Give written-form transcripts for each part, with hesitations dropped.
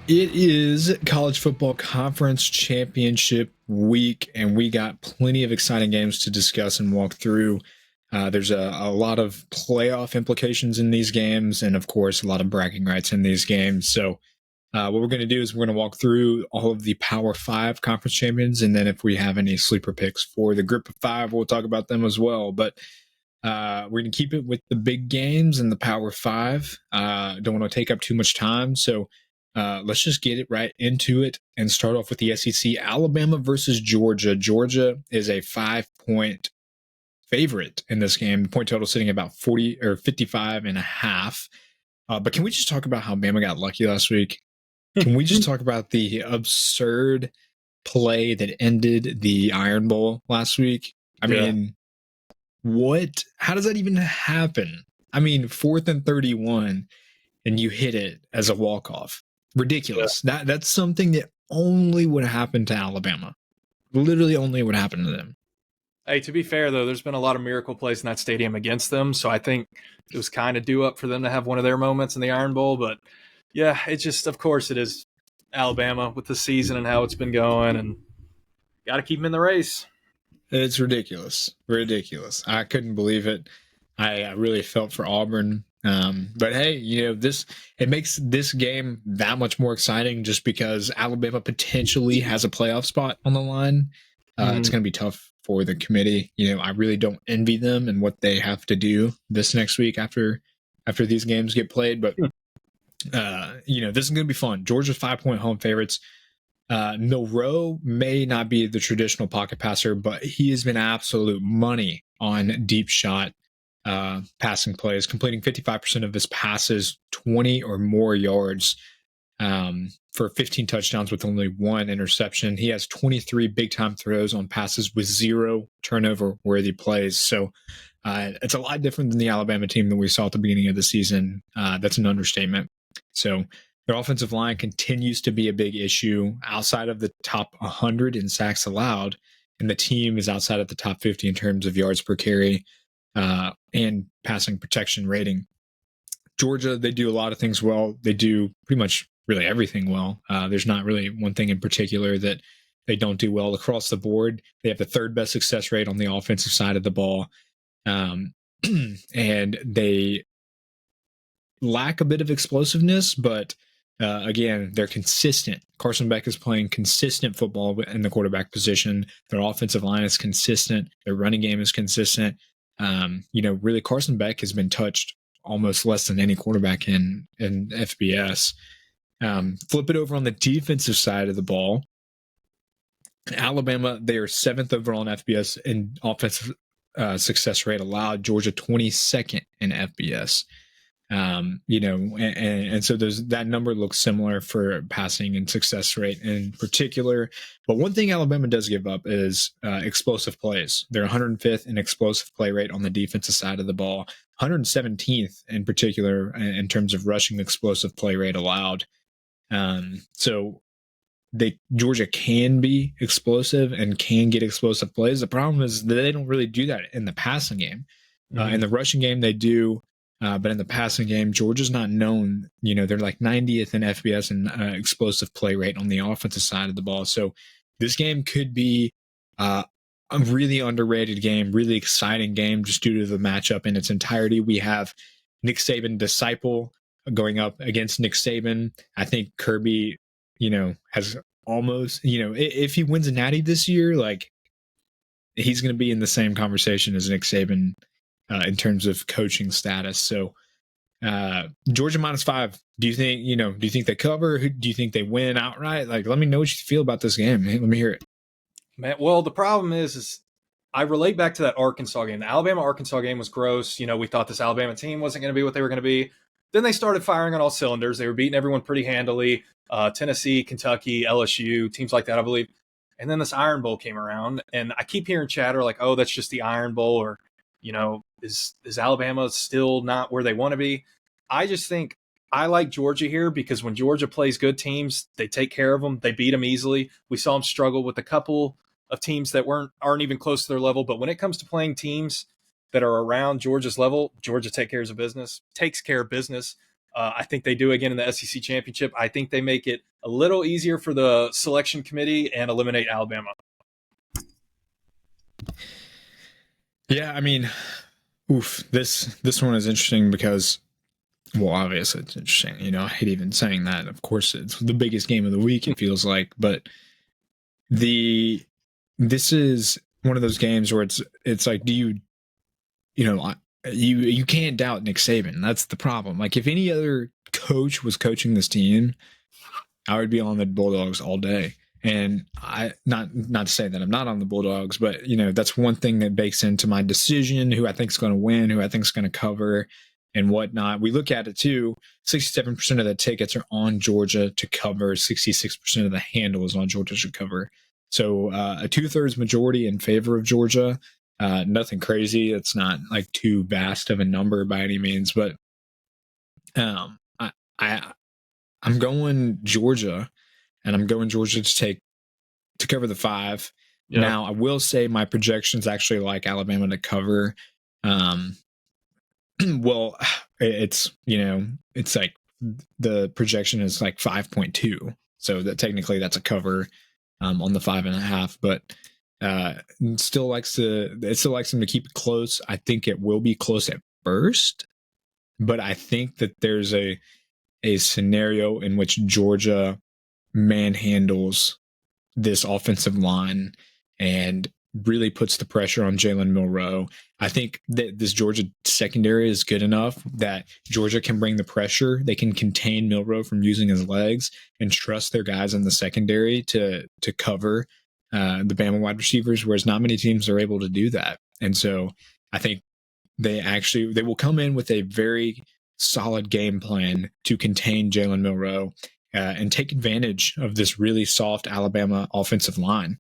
It is college football conference championship week, and we got plenty of exciting games to discuss and walk through. There's a lot of playoff implications in these games, and of course, a lot of bragging rights in these games. So, what we're going to do is we're going to walk through all of the Power Five conference champions, and then if we have any sleeper picks for the Group of Five, we'll talk about them as well. But we're going to keep it with the big games and the Power Five. Don't want to take up too much time, so let's just get it right into it and start off with the SEC. Alabama versus Georgia. Georgia is a 5-point favorite in this game. The point total sitting about 40 or 55 and a half. But can we just talk about how Bama got lucky last week? Can we just talk about the absurd play that ended the Iron Bowl last week? I mean, what? How does that even happen? I mean, 4th and 31, and you hit it as a walk-off. Ridiculous. That's something that only would happen to Alabama. Literally only would happen to them. Hey, to be fair, though, there's been a lot of miracle plays in that stadium against them, so I think it was kind of due up for them to have one of their moments in the Iron Bowl. But, yeah, it's just, of course, it is Alabama with the season and how it's been going, and got to keep them in the race. It's ridiculous. Ridiculous. I couldn't believe it. I really felt for Auburn. But hey, it makes this game that much more exciting just because Alabama potentially has a playoff spot on the line. It's going to be tough for the committee. I really don't envy them and what they have to do this next week after these games get played. But this is going to be fun. Georgia's 5-point home favorites. Milroe may not be the traditional pocket passer, but he has been absolute money on deep shot passing plays, completing 55% of his passes, 20 or more yards for 15 touchdowns with only 1 interception. He has 23 big-time throws on passes with 0 turnover-worthy plays. So it's a lot different than the Alabama team that we saw at the beginning of the season. That's an understatement. So their offensive line continues to be a big issue outside of the top 100 in sacks allowed, and the team is outside of the top 50 in terms of yards per carry and passing protection rating. Georgia, they do a lot of things well. They do pretty much really everything well. There's not really one thing in particular that they don't do well across the board. They have the 3rd best success rate on the offensive side of the ball. And they lack a bit of explosiveness, but again, they're consistent. Carson Beck is playing consistent football in the quarterback position. Their offensive line is consistent. Their running game is consistent. Really Carson Beck has been touched almost less than any quarterback in FBS. Flip it over on the defensive side of the ball. Alabama, they are 7th overall in FBS in offensive success rate allowed. Georgia 22nd in FBS. And so that number looks similar for passing and success rate in particular. But one thing Alabama does give up is explosive plays. They're 105th in explosive play rate on the defensive side of the ball, 117th in particular in terms of rushing explosive play rate allowed. So Georgia can be explosive and can get explosive plays. The problem is that they don't really do that in the passing game. In the rushing game, they do. But in the passing game, Georgia's not known. They're like 90th in FBS and explosive play rate on the offensive side of the ball. So this game could be a really underrated game, really exciting game just due to the matchup in its entirety. We have Nick Saban disciple going up against Nick Saban. I think Kirby, has almost, if he wins a natty this year, like he's going to be in the same conversation as Nick Saban in terms of coaching status. So Georgia -5. Do you think they cover? Do you think they win outright? Like, let me know what you feel about this game. Let me hear it. Man, well, the problem is I relate back to that Arkansas game. The Alabama-Arkansas game was gross. We thought this Alabama team wasn't going to be what they were going to be. Then they started firing on all cylinders. They were beating everyone pretty handily. Tennessee, Kentucky, LSU, teams like that, I believe. And then this Iron Bowl came around, and I keep hearing chatter like, oh, that's just the Iron Bowl, or, is Alabama still not where they want to be? I just think I like Georgia here because when Georgia plays good teams, they take care of them. They beat them easily. We saw them struggle with a couple of teams that aren't even close to their level. But when it comes to playing teams that are around Georgia's level, Georgia takes care of business. I think they do again in the SEC championship. I think they make it a little easier for the selection committee and eliminate Alabama. Yeah, I mean, this one is interesting because, well, obviously it's interesting. You know, I hate even saying that. Of course, it's the biggest game of the week, it feels like, but this is one of those games where it's like, you can't doubt Nick Saban. That's the problem. Like, if any other coach was coaching this team, I would be on the Bulldogs all day. And I not to say that I'm not on the Bulldogs, but that's one thing that bakes into my decision who I think is going to win, who I think is going to cover, and whatnot. We look at it too. 67% of the tickets are on Georgia to cover. 66% of the handle is on Georgia to cover. So a 2/3 majority in favor of Georgia. Nothing crazy. It's not like too vast of a number by any means, but I'm going Georgia, and I'm going Georgia to cover the 5. Yep. Now, I will say my projections actually like Alabama to cover. Well, it's like the projection is like 5.2, so that technically that's a cover on the 5.5, but it still likes them to keep it close. I think it will be close at first, but I think that there's a scenario in which Georgia manhandles this offensive line and really puts the pressure on Jalen Milroe. I think that this Georgia secondary is good enough that Georgia can bring the pressure. They can contain Milroe from using his legs and trust their guys in the secondary to cover the Bama wide receivers, whereas not many teams are able to do that. And so I think they will come in with a very solid game plan to contain Jalen Milroe and take advantage of this really soft Alabama offensive line.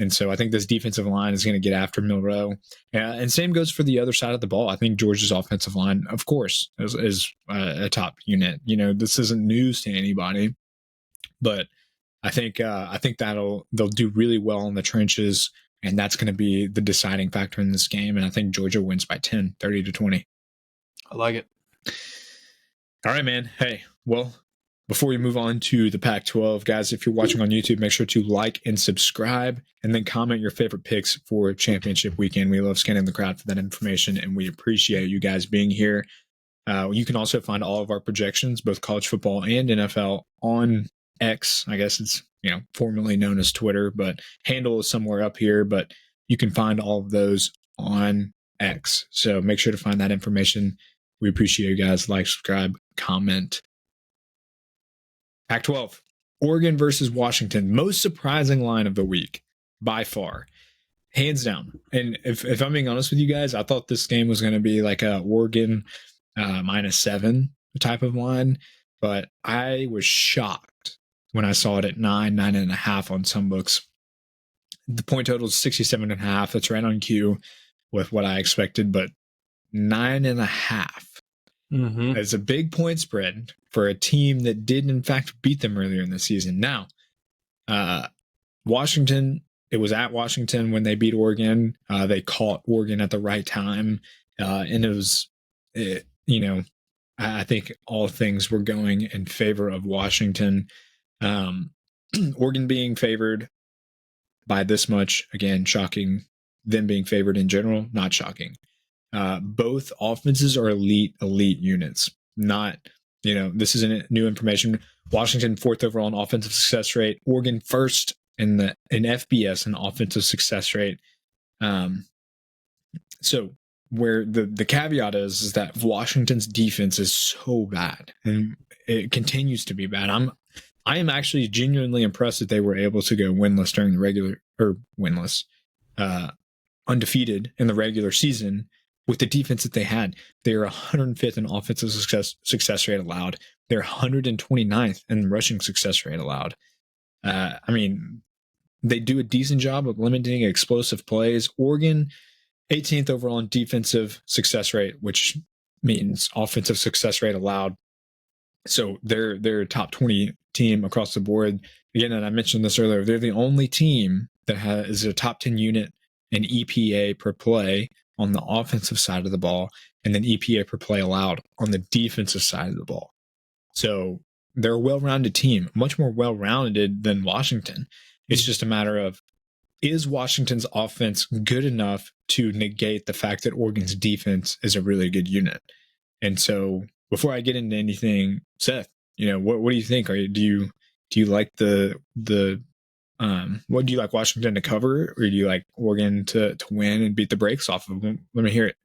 And so I think this defensive line is going to get after Milroe. And same goes for the other side of the ball. I think Georgia's offensive line, of course, is a top unit. This isn't news to anybody, but I think they'll do really well in the trenches, and that's going to be the deciding factor in this game. And I think Georgia wins by 10, 30-20. I like it. All right, man. Hey, well, before we move on to the Pac-12, guys, if you're watching on YouTube, make sure to like and subscribe, and then comment your favorite picks for championship weekend. We love scanning the crowd for that information, and we appreciate you guys being here. You can also find all of our projections, both college football and NFL, on X. I guess it's formerly known as Twitter, but handle is somewhere up here. But you can find all of those on X. So make sure to find that information. We appreciate you guys. Like, subscribe, comment. Pac-12, Oregon versus Washington. Most surprising line of the week by far, hands down. And if I'm being honest with you guys, I thought this game was going to be like a Oregon -7 type of line, but I was shocked when I saw it at 9.5 on some books. The point total is 67.5. That's right on cue with what I expected, but 9.5. Mm-hmm. It's a big point spread for a team that did, in fact, beat them earlier in the season. Now, Washington, it was at Washington when they beat Oregon. They caught Oregon at the right time. And I think all things were going in favor of Washington. Oregon being favored by this much, again, shocking. Them being favored in general, not shocking. Both offenses are elite units. Not, this isn't new information. Washington 4th overall in offensive success rate. Oregon 1st in FBS in offensive success rate. So where the caveat is that Washington's defense is so bad, and it continues to be bad. I am actually genuinely impressed that they were able to go winless during the regular, or winless, undefeated in the regular season with the defense that they had. They are 105th in offensive success rate allowed. They're 129th in rushing success rate allowed. They do a decent job of limiting explosive plays. Oregon, 18th overall in defensive success rate, which means offensive success rate allowed. So they're a top 20 team across the board. Again, and I mentioned this earlier, they're the only team that is a top 10 unit in EPA per play on the offensive side of the ball, and then EPA per play allowed on the defensive side of the ball. So they're a well-rounded team, much more well-rounded than Washington. It's just a matter of, is Washington's offense good enough to negate the fact that Oregon's defense is a really good unit? And so before I get into anything, Seth, what do you think? Do you like what do you like, Washington to cover, or do you like Oregon to win and beat the brakes off of them? Let me hear it.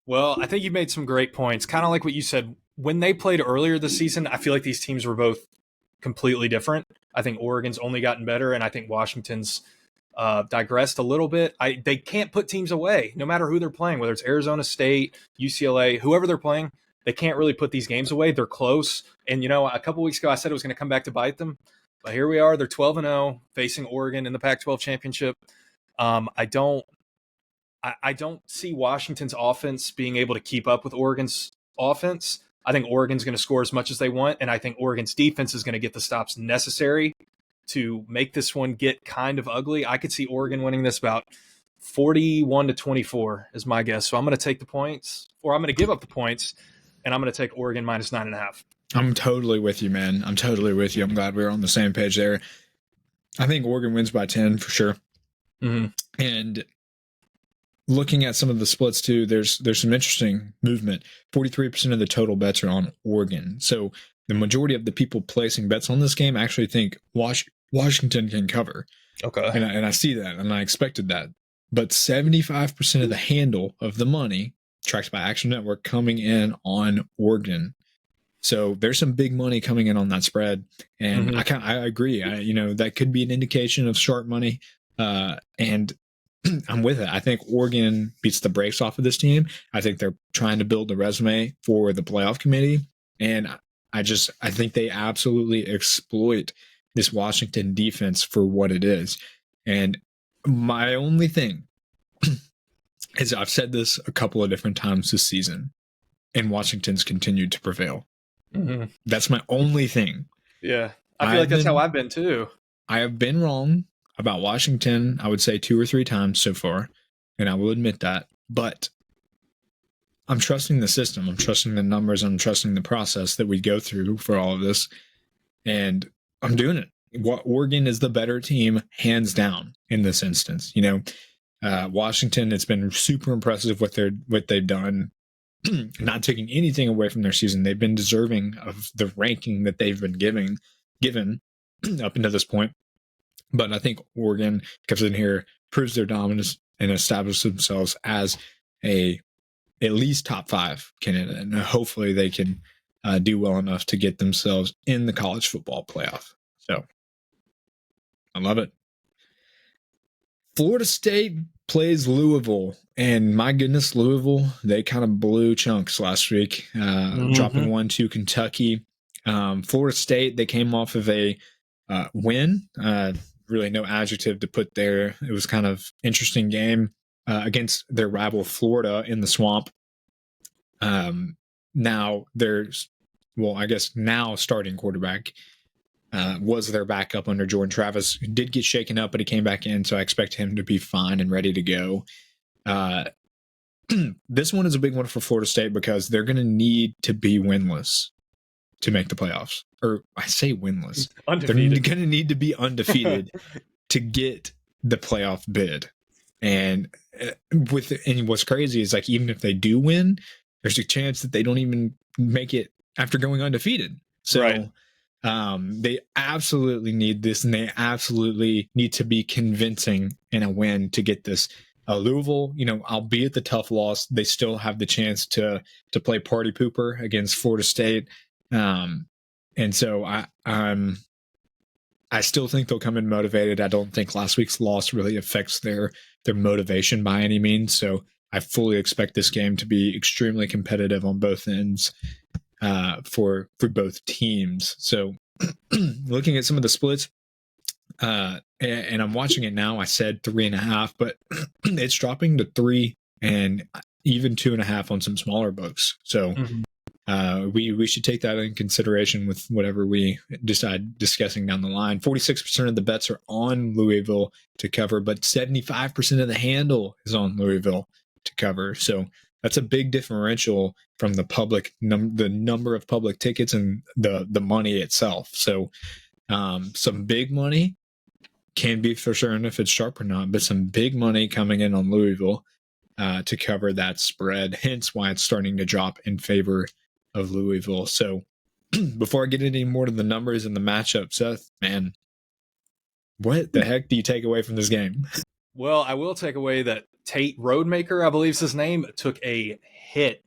Well, I think you made some great points. Kind of like what you said. When they played earlier this season, I feel like these teams were both completely different. I think Oregon's only gotten better, and I think Washington's digressed a little bit. They can't put teams away, no matter who they're playing, whether it's Arizona State, UCLA, whoever they're playing. They can't really put these games away. They're close. And, a couple weeks ago, I said it was going to come back to bite them. But here we are. They're 12-0, facing Oregon in the Pac-12 championship. I don't see Washington's offense being able to keep up with Oregon's offense. I think Oregon's going to score as much as they want, and I think Oregon's defense is going to get the stops necessary to make this one get kind of ugly. I could see Oregon winning this about 41-24 is my guess. So I'm going to take the points, or I'm going to give up the points, and I'm going to take Oregon minus 9.5. I'm totally with you, man. I'm totally with you. I'm glad we're on the same page there. I think Oregon wins by 10 for sure. Mm-hmm. And looking at some of the splits too, there's some interesting movement. 43% of the total bets are on Oregon. So the majority of the people placing bets on this game actually think Washington can cover. Okay. And I see that, and I expected that. But 75% of the handle of the money, tracked by Action Network, coming in on Oregon. So there's some big money coming in on that spread, and I agree. That could be an indication of sharp money, and I'm with it. I think Oregon beats the brakes off of this team. I think they're trying to build a resume for the playoff committee, and I think they absolutely exploit this Washington defense for what it is. And my only thing is, I've said this a couple of different times this season, and Washington's continued to prevail. Mm-hmm. That's my only thing. Yeah. I feel like that's how I've been too. I have been wrong about Washington, I would say 2 or 3 times so far, and I will admit that. But I'm trusting the system. I'm trusting the numbers. I'm trusting the process that we go through for all of this, and I'm doing it. Oregon is the better team, hands down, in this instance. Washington, it's been super impressive what they've done. Not taking anything away from their season. They've been deserving of the ranking that they've been given up until this point. But I think Oregon comes in here, proves their dominance, and establishes themselves as at least top 5 candidate. And hopefully they can do well enough to get themselves in the college football playoff. So I love it. Florida State plays Louisville, and my goodness, Louisville, they kind of blew chunks last week, dropping 1 to Kentucky. Florida State, they came off of a win, really no adjective to put there. It was kind of interesting game against their rival Florida in the Swamp. Now starting quarterback was their backup under Jordan Travis. Did get shaken up, but he came back in, so I expect him to be fine and ready to go. This one is a big one for Florida State because they're going to need to be winless to make the playoffs. Or I say winless. Undefeated. They're going to need to be undefeated to get the playoff bid. And what's crazy is, like, even if they do win, there's a chance that they don't even make it after going undefeated. So right. They absolutely need this, and they absolutely need to be convincing in a win to get this. Louisville, albeit the tough loss, they still have the chance to play party pooper against Florida State. And so I still think they'll come in motivated. I don't think last week's loss really affects their motivation by any means. So I fully expect this game to be extremely competitive on both ends for both teams. So looking at some of the splits, and I'm watching it now. I said 3.5, but it's dropping to 3 and even 2.5 on some smaller books. So we should take that in consideration with whatever we decide discussing down the line. 46% of the bets are on Louisville to cover, but 75% of the handle is on Louisville to cover. So That's a big differential from the public the number of public tickets and the money itself. So some big money can be for certain if it's sharp or not, but some big money coming in on Louisville to cover that spread. Hence why it's starting to drop in favor of Louisville. So before I get any more to the numbers and the matchup, Seth, man, what the heck do you take away from this game? Well, I will take away that Tate Roadmaker, I believe is his name, took a hit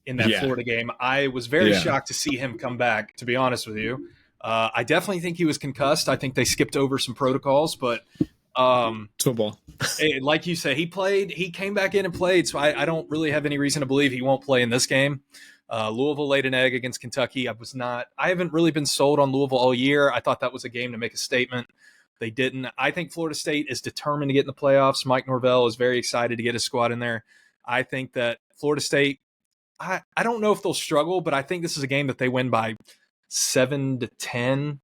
in that Florida game. I was very shocked to see him come back, to be honest with you. I definitely think he was concussed. I think they skipped over some protocols, but football. Like you said, he came back in and played, so I don't really have any reason to believe he won't play in this game. Louisville laid an egg against Kentucky. I haven't really been sold on Louisville all year. I thought that was a game to make a statement. They didn't. I think Florida State is determined to get in the playoffs. Mike Norvell is very excited to get his squad in there. I think that Florida State, I don't know if they'll struggle, but I think this is a game that they win by 7-10.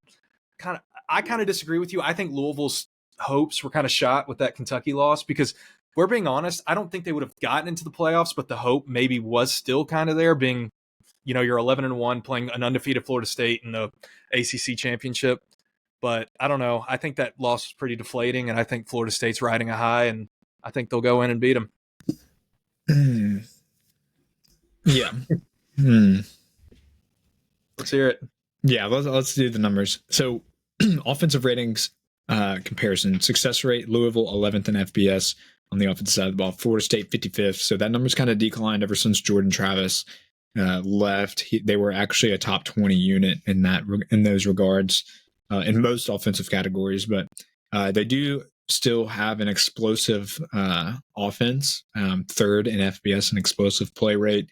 I kind of disagree with you. I think Louisville's hopes were kind of shot with that Kentucky loss because we're being honest, I don't think they would have gotten into the playoffs, but the hope maybe was still kind of there, being, you're 11-1 playing an undefeated Florida State in the ACC championship. But I don't know. I think that loss was pretty deflating, and I think Florida State's riding a high, and I think they'll go in and beat them. Yeah. Let's hear it. Yeah, let's do the numbers. So offensive ratings comparison. Success rate, Louisville 11th in FBS on the offensive side of the ball. Florida State 55th. So that number's kind of declined ever since Jordan Travis left. They were actually a top 20 unit in those regards. In most offensive categories, but they do still have an explosive offense, third in FBS, an explosive play rate.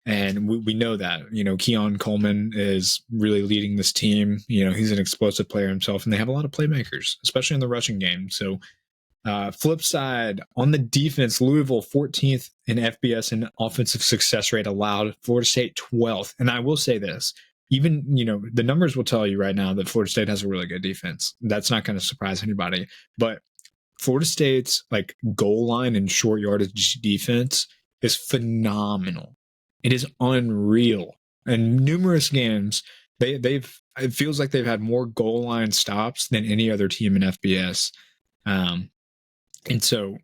And we know that, Keon Coleman is really leading this team. He's an explosive player himself, and they have a lot of playmakers, especially in the rushing game. So flip side, on the defense, Louisville 14th in FBS in offensive success rate allowed, Florida State 12th. And I will say this, even, the numbers will tell you right now that Florida State has a really good defense. That's not going to surprise anybody. But Florida State's goal line and short yardage defense is phenomenal. It is unreal. In numerous games, it feels like they've had more goal line stops than any other team in FBS. And so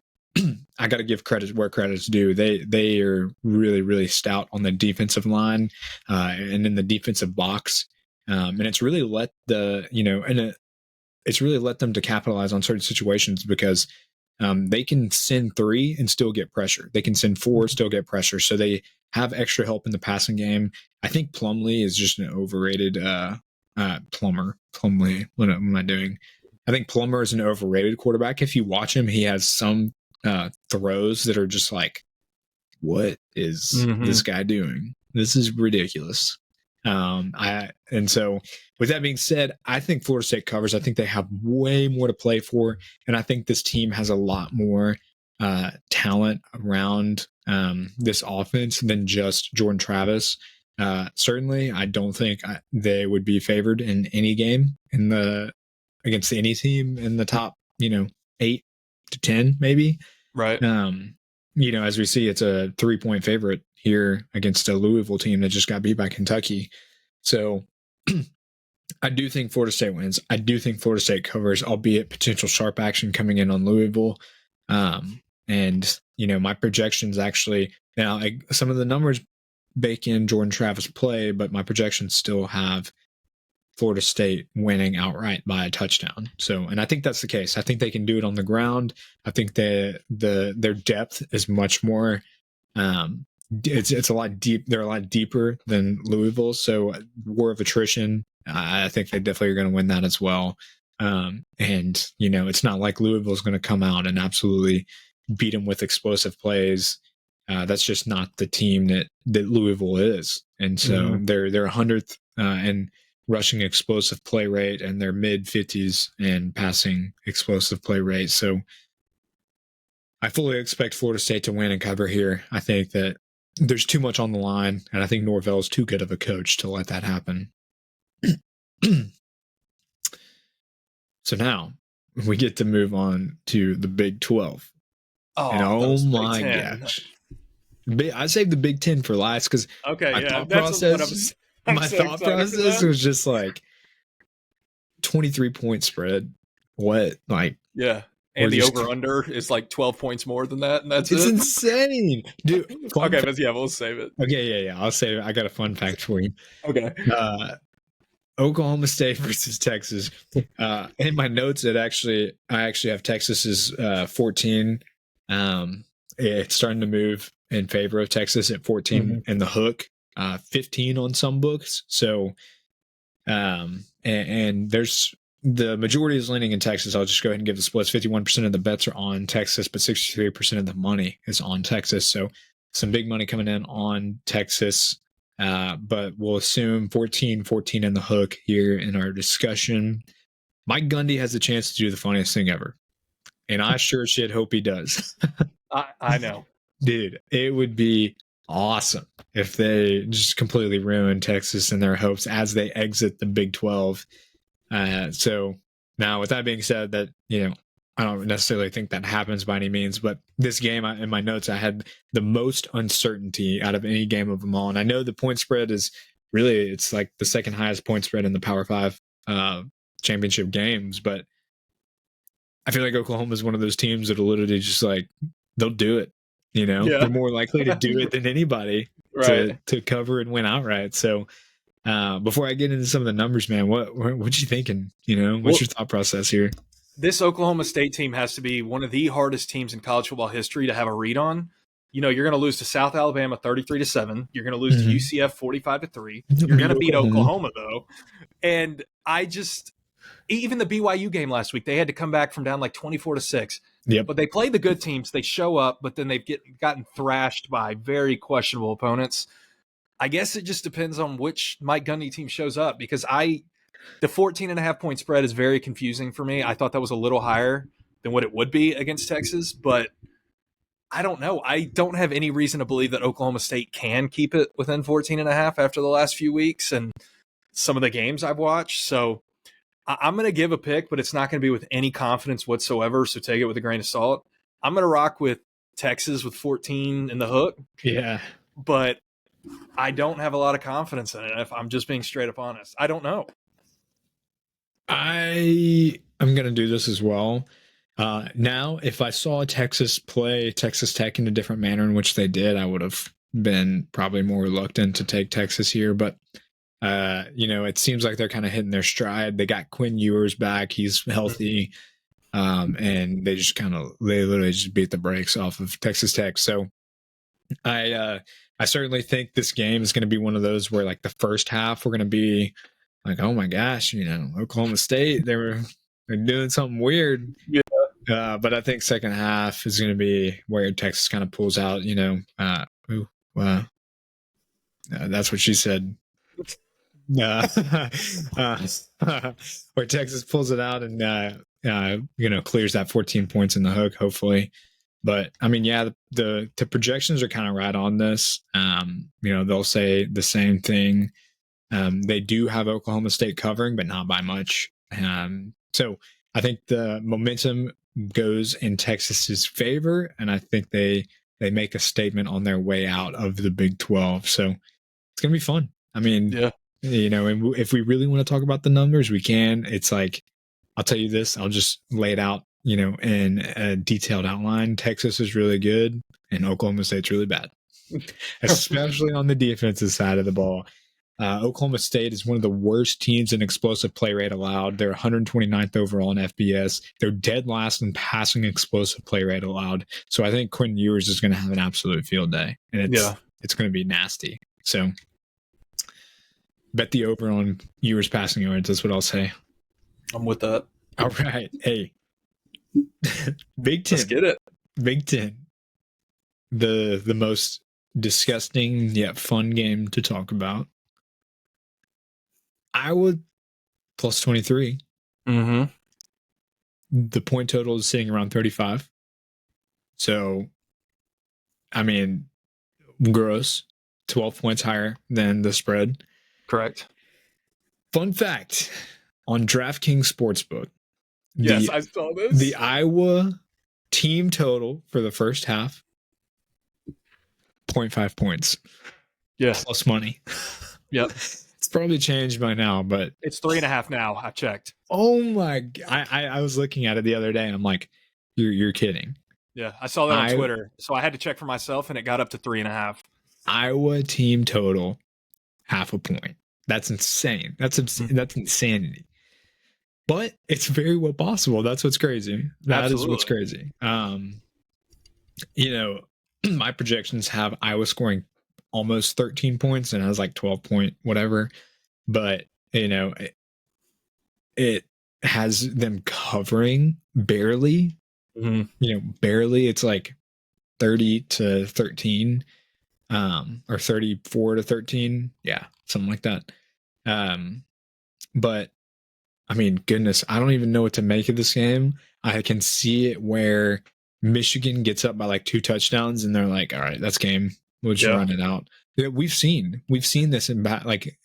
I got to give credit where credit's due. They are really, really stout on the defensive line and in the defensive box. And it's really let it's really let them to capitalize on certain situations because they can send 3 and still get pressure. They can send 4, still get pressure. So they have extra help in the passing game. I think Plumlee is just an overrated Plumlee. What am I doing? I think Plummer is an overrated quarterback. If you watch him, he has some throws that are just what is this guy doing? This is ridiculous. And so with that being said, I think Florida State covers. I think they have way more to play for. And I think this team has a lot more talent around this offense than just Jordan Travis. Certainly, I don't think they would be favored in any game against any team in the top, 8 to 10, maybe. Right. As we see, it's a 3-point favorite here against a Louisville team that just got beat by Kentucky. So I do think Florida State wins. I do think Florida State covers, albeit potential sharp action coming in on Louisville. And my projections actually, now some of the numbers bake in Jordan Travis play, but my projections still have Florida State winning outright by a touchdown. So, and I think that's the case. I think they can do it on the ground. I think their depth is much more. It's a lot deep. They're a lot deeper than Louisville. So, war of attrition. I think they definitely are going to win that as well. And it's not like Louisville is going to come out and absolutely beat them with explosive plays. That's just not the team that Louisville is. And so they're 100th and rushing explosive play rate, and they're mid-50s and passing explosive play rate. So I fully expect Florida State to win and cover here. I think that there's too much on the line, and I think Norvell is too good of a coach to let that happen. So now we get to move on to the Big 12. Oh my gosh. I saved the Big Ten for last because Okay, my yeah, thought that's what process, I'm my so thought excited for process that. was just like 23-point spread. What? Like, Yeah, we're and the just, over under is like 12 points more than that, and that's it's it. insane. Dude, fun Okay, fact. but yeah, we'll save it. Okay, yeah. I'll say I got a fun fact for you. Okay. Uh, Oklahoma State versus Texas. In my notes, I actually have Texas as 14. It's starting to move in favor of Texas at 14 in the hook, 15 on some books. So, and there's the majority is leaning in Texas. I'll just go ahead and give the splits. 51% of the bets are on Texas, but 63% of the money is on Texas. So some big money coming in on Texas. But we'll assume 14 in the hook here in our discussion. Mike Gundy has a chance to do the funniest thing ever. And I sure shit hope he does. I know. Dude, it would be awesome if they just completely ruin Texas and their hopes as they exit the Big 12. So now, with that being said, that I don't necessarily think that happens by any means, but this game, in my notes, I had the most uncertainty out of any game of them all. And I know the point spread is really, it's like the second highest point spread in the Power Five championship games, but I feel like Oklahoma is one of those teams that'll literally just like, they'll do it. Yeah. They're more likely to do it than anybody Right. to cover and win outright. So before I get into some of the numbers, man, what you thinking? What's your thought process here? This Oklahoma State team has to be one of the hardest teams in college football history to have a read on. You're going to lose to South Alabama 33-7. You're going to lose to UCF 45-3. You're going to beat Oklahoma though. And even the BYU game last week, they had to come back from down like 24-6. Yep. But they play the good teams. They show up, but then they've gotten thrashed by very questionable opponents. I guess it just depends on which Mike Gundy team shows up, because the 14.5 point spread is very confusing for me. I thought that was a little higher than what it would be against Texas, but I don't know. I don't have any reason to believe that Oklahoma State can keep it within 14.5 after the last few weeks and some of the games I've watched. So I'm going to give a pick, but it's not going to be with any confidence whatsoever. So take it with a grain of salt. I'm going to rock with Texas with 14 in the hook. Yeah. But I don't have a lot of confidence in it, if I'm just being straight up honest. I don't know. I am going to do this as well. Now, if I saw Texas play Texas Tech in a different manner in which they did, I would have been probably more reluctant to take Texas here. But, it seems like they're kind of hitting their stride. They got Quinn Ewers back. He's healthy. And they literally just beat the brakes off of Texas Tech. So I certainly think this game is going to be one of those where, like, the first half we're going to be like, oh my gosh, Oklahoma State, they're doing something weird. Yeah. But I think second half is going to be where Texas kind of pulls out. That's what she said. Where Texas pulls it out and clears that 14 points in the hook, hopefully. But I mean, yeah, the projections are kind of right on this. They'll say the same thing. They do have Oklahoma State covering, but not by much. So I think the momentum goes in Texas's favor, and I think they make a statement on their way out of the Big 12. So it's gonna be fun. I mean, yeah. And if we really want to talk about the numbers, we can. It's like, I'll tell you this. I'll just lay it out, in a detailed outline. Texas is really good, and Oklahoma State's really bad, especially on the defensive side of the ball. Oklahoma State is one of the worst teams in explosive play rate allowed. They're 129th overall in FBS. They're dead last in passing explosive play rate allowed. So I think Quinn Ewers is going to have an absolute field day, and it's going to be nasty. So bet the over on Ewers passing yards. That's what I'll say. I'm with that. All right. Hey, Big Ten. Let's get it. Big Ten. The most disgusting yet fun game to talk about. Iowa plus 23. Mm-hmm. The point total is sitting around 35. So, I mean, gross. 12 points higher than the spread. Correct. Fun fact on DraftKings Sportsbook. Yes, I saw this. The Iowa team total for the first half 0.5 points. Yeah. Plus money. Yep. It's probably changed by now, but it's 3.5 now. I checked. Oh my! I was looking at it the other day, and I'm like, "You're kidding." Yeah, I saw that on Twitter, so I had to check for myself, and it got up to 3.5. Iowa team total, 0.5 point. That's insane. That's insanity. But it's very well possible. That's what's crazy. That is what's crazy. My projections have Iowa scoring almost 13 points, and I was like 12 point whatever. But it has them covering barely. Barely. It's like 30-13, or 34-13. Yeah, something like that. But I mean, goodness, I don't even know what to make of this game. I can see it where Michigan gets up by like 2 touchdowns, and they're like, "All right, that's game. We'll just run it out." We've seen this in like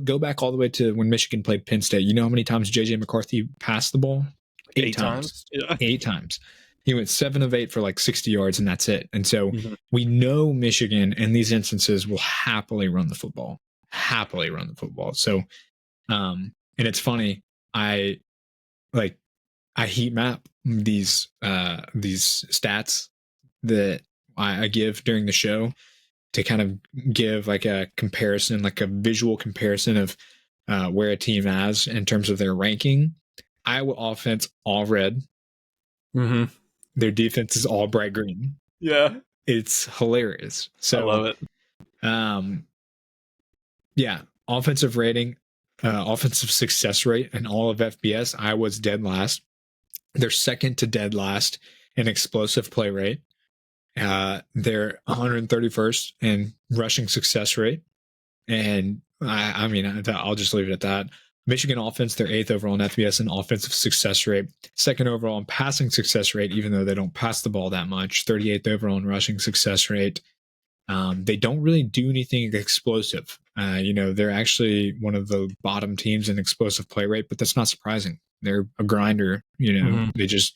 go back all the way to when Michigan played Penn State. You know how many times JJ McCarthy passed the ball? 8 times. Yeah. 8 times. He went 7 of 8 for like 60 yards, and that's it. And so we know Michigan in these instances will happily run the football. So, and it's funny. I heat map these stats that I give during the show to kind of give like a comparison, like a visual comparison of where a team has in terms of their ranking. Iowa offense all red. Their defense is all bright green. Yeah, it's hilarious. So I love it. Yeah, offensive rating, offensive success rate, and all of FBS, Iowa's dead last. They're second to dead last in explosive play rate. They're 131st in rushing success rate. And I mean, I'll just leave it at that. Michigan offense, they're 8th overall in FBS in offensive success rate, 2nd overall in passing success rate, even though they don't pass the ball that much, 38th overall in rushing success rate. They don't really do anything explosive. They're actually one of the bottom teams in explosive play rate, but that's not surprising. They're a grinder. They just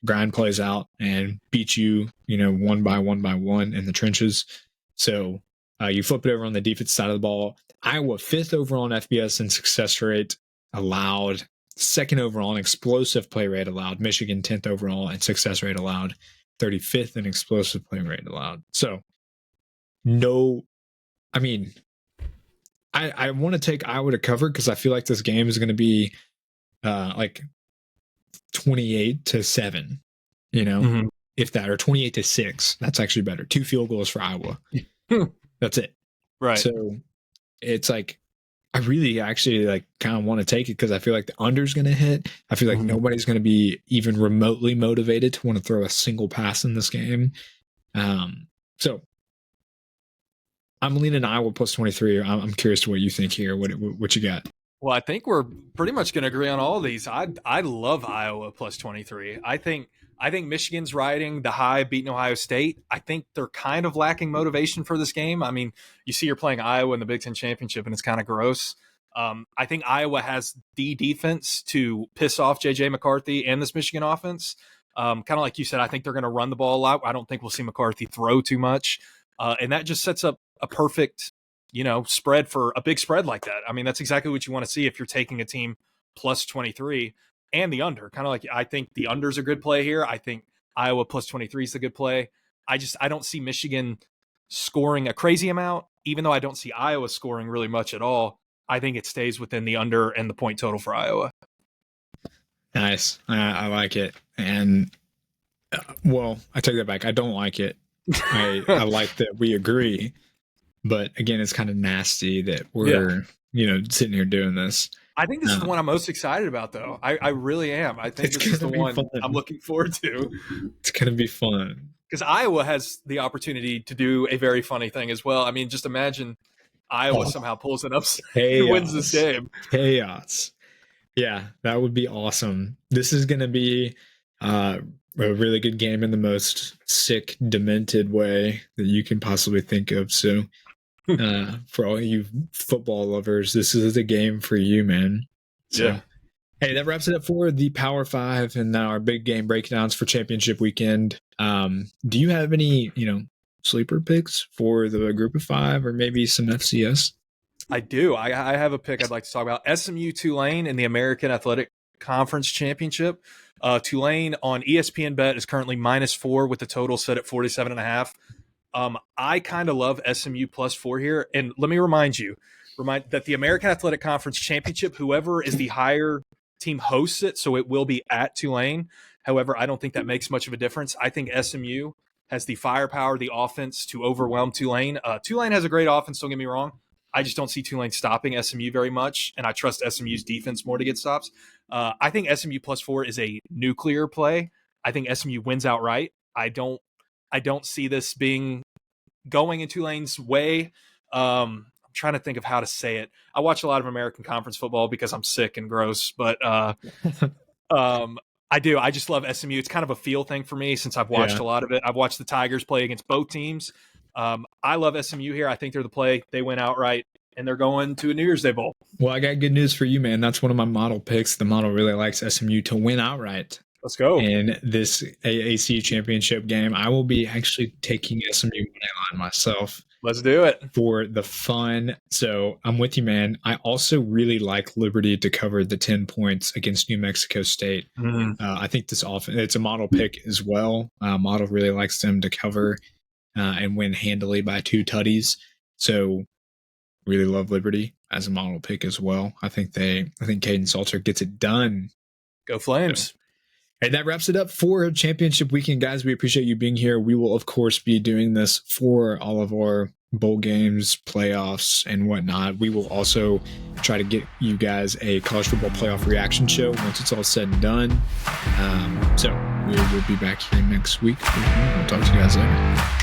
grind plays out and beat you, one by one in the trenches. So you flip it over on the defense side of the ball. Iowa 5th overall in FBS in success rate allowed, 2nd overall in explosive play rate allowed. Michigan 10th overall in success rate allowed, 35th in explosive play rate allowed. So I want to take Iowa to cover because I feel like this game is going to be like 28-7, if that, or 28-6. That's actually better. 2 field goals for Iowa. That's it. Right. So it's like, I really actually like kind of want to take it because I feel like the under's going to hit. I feel like nobody's going to be even remotely motivated to want to throw a single pass in this game. So I'm leaning Iowa plus 23. I'm curious to what you think here. What you got? Well, I think we're pretty much going to agree on all of these. I love Iowa plus 23. I think Michigan's riding the high, beating Ohio State. I think they're kind of lacking motivation for this game. I mean, you see you're playing Iowa in the Big Ten Championship, and it's kind of gross. I think Iowa has the defense to piss off J.J. McCarthy and this Michigan offense. Kind of like you said, I think they're going to run the ball a lot. I don't think we'll see McCarthy throw too much. And that just sets up a perfect spread for a big spread like that. I mean, that's exactly what you want to see if you're taking a team plus 23 and the under. Kind of like, I think the under's a good play here. I think Iowa plus 23 is a good play. I don't see Michigan scoring a crazy amount, even though I don't see Iowa scoring really much at all. I think it stays within the under and the point total for Iowa. Nice. I like it. And well, I take that back. I don't like it. I like that we agree. But again, it's kind of nasty that we're, sitting here doing this. I think this is the one I'm most excited about, though. I really am. I think this is the one I'm looking forward to. It's going to be fun. Because Iowa has the opportunity to do a very funny thing as well. I mean, just imagine Iowa somehow pulls it up and wins this game. Chaos. Yeah, that would be awesome. This is going to be a really good game in the most sick, demented way that you can possibly think of. So for all you football lovers, this is the game for you, man. So, yeah. Hey, that wraps it up for the Power 5 and our big game breakdowns for championship weekend. Do you have any, sleeper picks for the group of 5 or maybe some FCS? I do. I have a pick I'd like to talk about. SMU Tulane in the American Athletic Conference Championship. Tulane on ESPN Bet is currently -4 with the total set at 47.5. I kind of love SMU +4 here. And let me remind that the American Athletic Conference Championship, whoever is the higher team hosts it, so it will be at Tulane. However, I don't think that makes much of a difference. I think SMU has the firepower, the offense to overwhelm Tulane. Tulane has a great offense, don't get me wrong. I just don't see Tulane stopping SMU very much, and I trust SMU's defense more to get stops. I think SMU +4 is a nuclear play. I think SMU wins outright. I don't see this being going in Tulane's way. I'm trying to think of how to say it. I watch a lot of American Conference football because I'm sick and gross, but I do. I just love SMU. It's kind of a feel thing for me since I've watched a lot of it. I've watched the Tigers play against both teams. I love SMU here. I think they're the play. They win outright, and they're going to a New Year's Day Bowl. Well, I got good news for you, man. That's one of my model picks. The model really likes SMU to win outright. Let's go. In this AAC championship game, I will be actually taking SMU money line myself. Let's do it. For the fun. So I'm with you, man. I also really like Liberty to cover the 10 points against New Mexico State. I think this offense, it's a model pick as well. Model really likes them to cover and win handily by 2 tutties. So really love Liberty as a model pick as well. I think Caden Salter gets it done. Go Flames. So, and that wraps it up for championship weekend, guys. We appreciate you being here. We will, of course, be doing this for all of our bowl games, playoffs, and whatnot. We will also try to get you guys a college football playoff reaction show once it's all said and done. So we will be back here next week. We'll talk to you guys later.